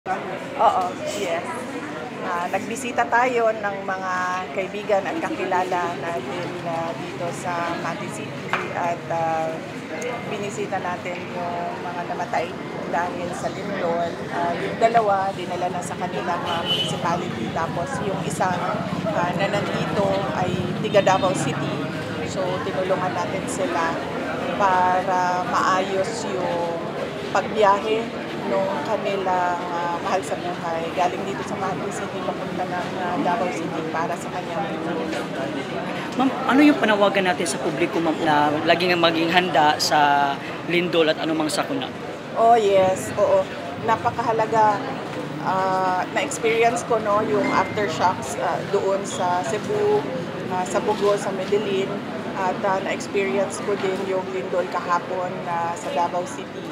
Oo, yes. Nagbisita tayo ng mga kaibigan at kakilala natin dito sa Makati City at binisita natin yung mga namatay dahil sa lindol. Yung dalawa, dinala na sa kanilang municipality. Tapos yung isang na nandito ay tiga Davao City. So tinulungan natin sila para maayos yung pagbiyahe nung kanilang mahal sa buhay galing dito sa Makati City papunta ng Davao City para sa kanyang buhay. Ma'am, ano yung panawagan natin sa publiko, ma'am, na laging maging handa sa lindol at anumang sakuna? Oh yes, oo. Napakahalaga. Na-experience ko yung aftershocks doon sa Cebu, sa Bogo, sa Medellin. At na-experience ko din yung lindol kahapon sa Davao City.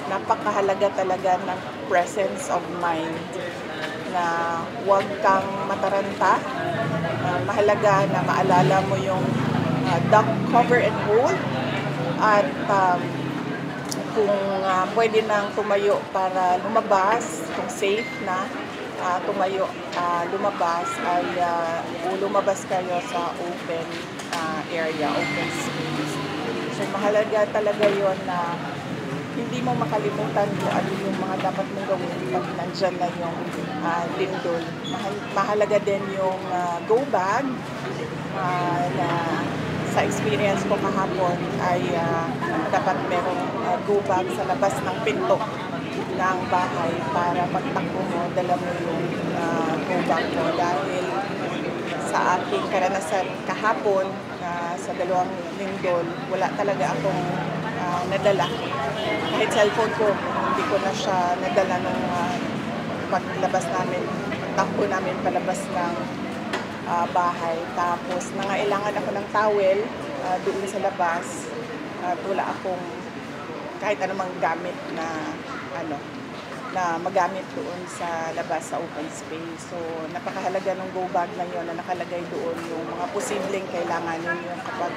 Napakahalaga talaga ng presence of mind na huwag kang mataranta. Mahalaga na maalala mo yung duck, cover and hold at kung pwede nang tumayo para lumabas, kung safe na tumayo, lumabas ay lumabas kayo sa open area, open space. So mahalaga talaga yon na hindi mo makalimutan kung ano yung mga dapat mong gawin pag nandyan na yung lindol. Mahalaga din yung go bag na sa experience ko kahapon ay dapat merong go bag sa labas ng pinto ng bahay para pagtakbo mo, dala mo yung go bag mo. Dahil sa aking karanasan kahapon sa dalawang lindol, wala talaga akong nadala. Kahit cellphone ko, hindi ko na siya nadala nung paglabas namin, takbo namin palabas ng bahay. Tapos nangailangan ako ng towel doon sa labas at wala akong kahit anumang gamit na na magamit doon sa labas sa open space. So napakahalaga ng go bag na yun na nakalagay doon yung mga posibleng kailanganin yun kapag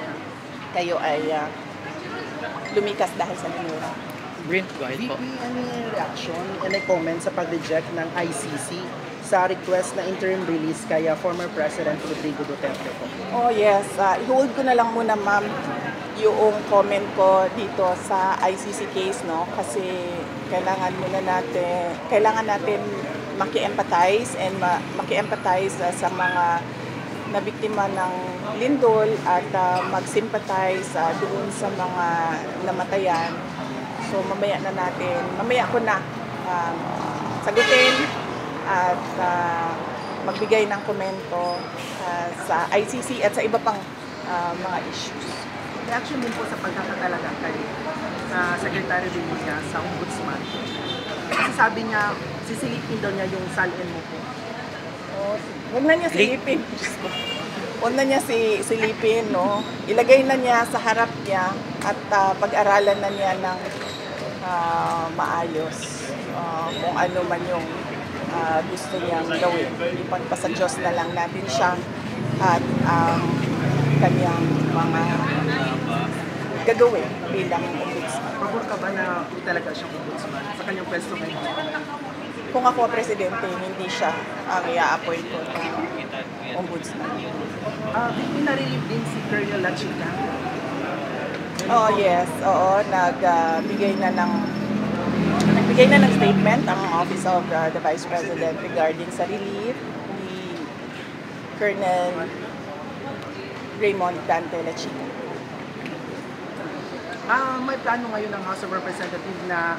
kayo ay lumikas dahil sa lindol. Brent, go ahead po. Ano yung reaction and comment sa pag-reject ng ICC sa request na interim release kay former President Rodrigo Duterte po? Oh yes, i-hold ko na lang muna ma'am yung comment ko dito sa ICC case, no? Kasi kailangan natin maki-empathize and maki-empathize sa mga nabiktima ng lindol at mag-sympathize doon sa mga namatayan. So mamaya ko na sagutin at magbigay ng komento sa ICC at sa iba pang mga issues. Reaction din po sa pagkakatalaga kay Secretary Villa sa Ombudsman. Kasi sabi niya, sisilipin daw niya yung salin mo po. Huwag na niya silipin. Huwag na niya silipin, no? Ilagay na niya sa harap niya at pag-aralan na niya ng maayos kung ano man yung gusto niyang gawin. Ipagpasa Diyos na lang natin siya at kanyang mga gagawin bilang ombudsman. Pabor ka ba na talaga siyang ombudsman sa kanyang pwesto ngayon? Kung ako ang presidente, hindi siya ang i-appoint ko ng ombudsman. Pinarelieve din si Colonel Lachica. Oh yes, oo, nagbigay na ng statement ang Office of the Vice President regarding sa relief ni Colonel Raymond Dante Lachica. May plano ngayon ng House of Representatives na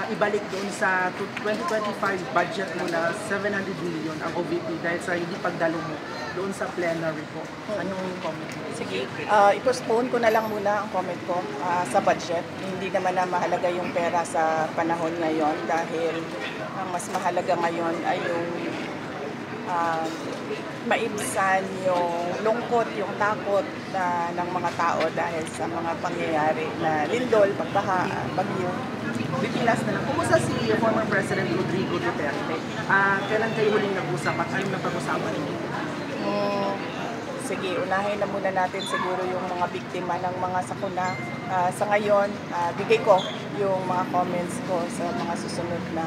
ibalik doon sa 2025 budget mo na 700 million ang OVP dahil sa hindi pagdalo mo doon sa plenary po. Anong comment mo? Sige, i-postpone ko na lang muna ang comment ko sa budget. Hindi naman na mahalaga yung pera sa panahon ngayon dahil ang mas mahalaga ngayon ay yung maibsan yung lungkot, yung takot ng mga tao dahil sa mga pangyayari na lindol, pagbaha, bagyo. Bipilas na lang, kumusta si former President Rodrigo Duterte? Kailan kayo huling nag-usap at anong napag-usapan niyo? Sige, unahin na muna natin siguro yung mga biktima ng mga sakuna. Sa ngayon, bigay ko yung mga comments ko sa mga susunod na